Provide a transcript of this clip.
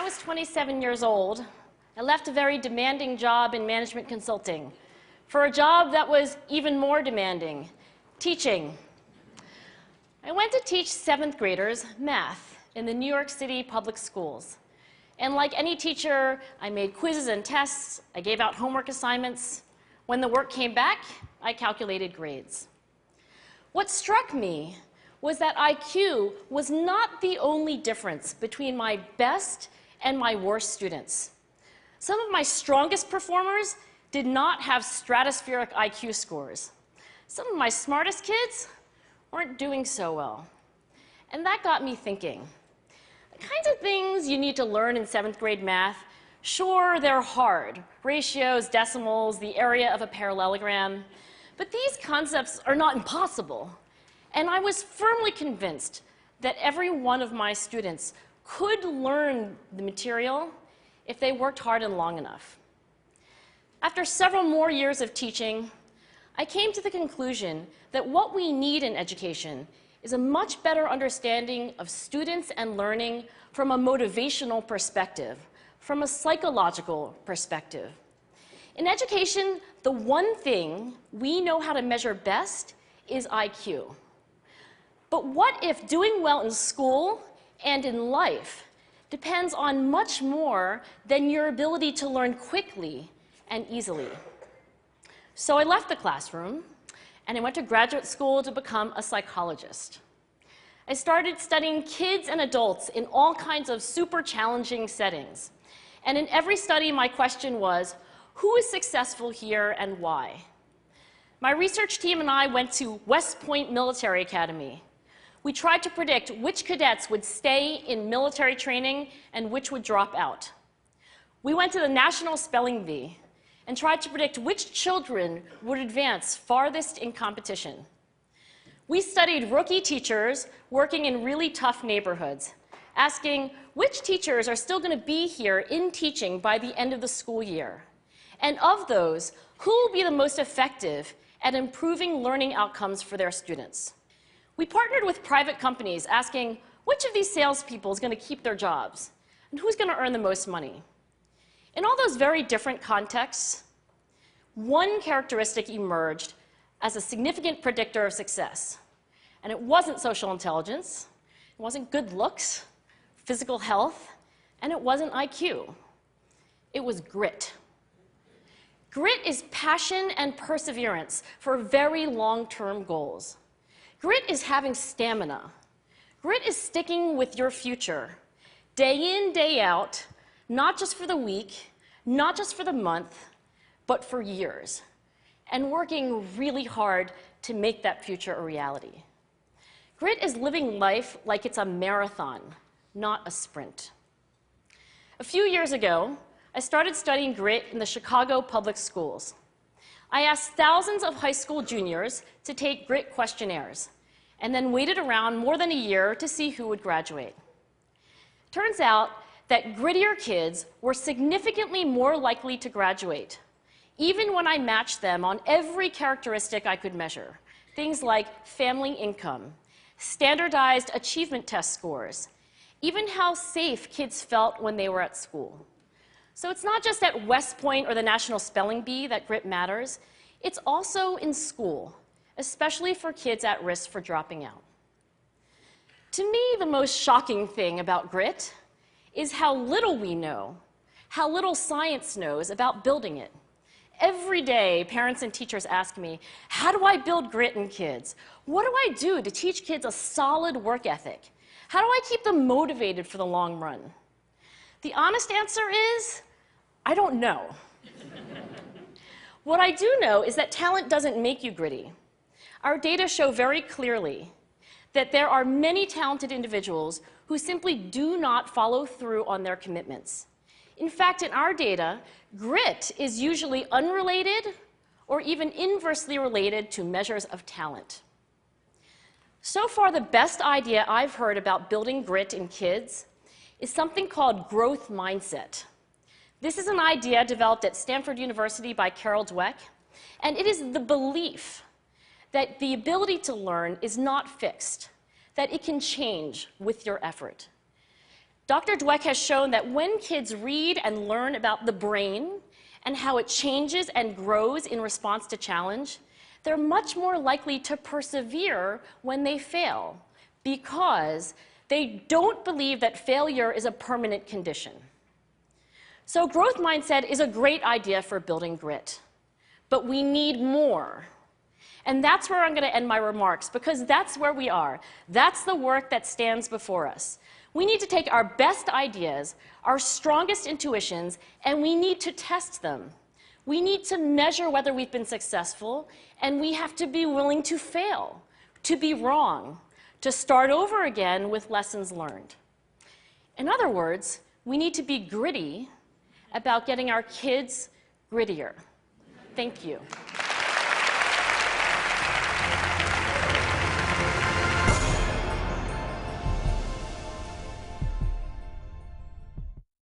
was 27 years old, I left a very demanding job in management consulting for a job that was even more demanding, teaching. I went to teach 7th graders math in the New York City public schools. And like any teacher, I made quizzes and tests, I gave out homework assignments. When the work came back, I calculated grades. What struck me was that IQ was not the only difference between my best and my worst students. Some of my strongest performers did not have stratospheric IQ scores. Some of my smartest kids weren't doing so well. And that got me thinking. The kinds of things you need to learn in 7th grade math, sure, they're hard. Ratios, decimals, the area of a parallelogram. But these concepts are not impossible. And I was firmly convinced that every one of my students could learn the material if they worked hard and long enough. After several more years of teaching, I came to the conclusion that what we need in education is a much better understanding of students and learning from a motivational perspective, from a psychological perspective. In education, the one thing we know how to measure best is IQ. But what if doing well in school and in life depends on much more than your ability to learn quickly and easily? So I left the classroom and I went to graduate school to become a psychologist. I started studying kids and adults in all kinds of super challenging settings. And in every study, my question was, who is successful here and why? My research team and I went to West Point Military Academy. We tried to predict which cadets would stay in military training and which would drop out. We went to the National Spelling Bee and tried to predict which children would advance farthest in competition. We studied rookie teachers working in really tough neighborhoods, asking which teachers are still going to be here in teaching by the end of the school year. And of those, who will be the most effective at improving learning outcomes for their students? We partnered with private companies, asking which of these salespeople is going to keep their jobs and who's going to earn the most money. In all those very different contexts, one characteristic emerged as a significant predictor of success. And it wasn't social intelligence, it wasn't good looks, physical health, and it wasn't IQ. It was grit. Grit is passion and perseverance for very long-term goals. Grit is having stamina. Grit is sticking with your future, day in, day out, not just for the week, not just for the month, but for years, and working really hard to make that future a reality. Grit is living life like it's a marathon, not a sprint. A few years ago, I started studying grit in the Chicago public schools. I asked thousands of high school juniors to take grit questionnaires, and then waited around more than a year to see who would graduate. Turns out that grittier kids were significantly more likely to graduate, even when I matched them on every characteristic I could measure, things like family income, standardized achievement test scores, even how safe kids felt when they were at school. So it's not just at West Point or the National Spelling Bee that grit matters, it's also in school, especially for kids at risk for dropping out. To me, the most shocking thing about grit is how little we know, how little science knows about building it. Every day, parents and teachers ask me, how do I build grit in kids? What do I do to teach kids a solid work ethic? How do I keep them motivated for the long run? The honest answer is, I don't know. What I do know is that talent doesn't make you gritty. Our data show very clearly that there are many talented individuals who simply do not follow through on their commitments. In fact, in our data, grit is usually unrelated or even inversely related to measures of talent. So far, the best idea I've heard about building grit in kids is something called growth mindset. This is an idea developed at Stanford University by Carol Dweck, and it is the belief that the ability to learn is not fixed, that it can change with your effort. Dr. Dweck has shown that when kids read and learn about the brain and how it changes and grows in response to challenge, they're much more likely to persevere when they fail because they don't believe that failure is a permanent condition. So growth mindset is a great idea for building grit, but we need more. And that's where I'm going to end my remarks, because that's where we are. That's the work that stands before us. We need to take our best ideas, our strongest intuitions, and we need to test them. We need to measure whether we've been successful, and we have to be willing to fail, to be wrong, to start over again with lessons learned. In other words, we need to be gritty about getting our kids grittier. Thank you.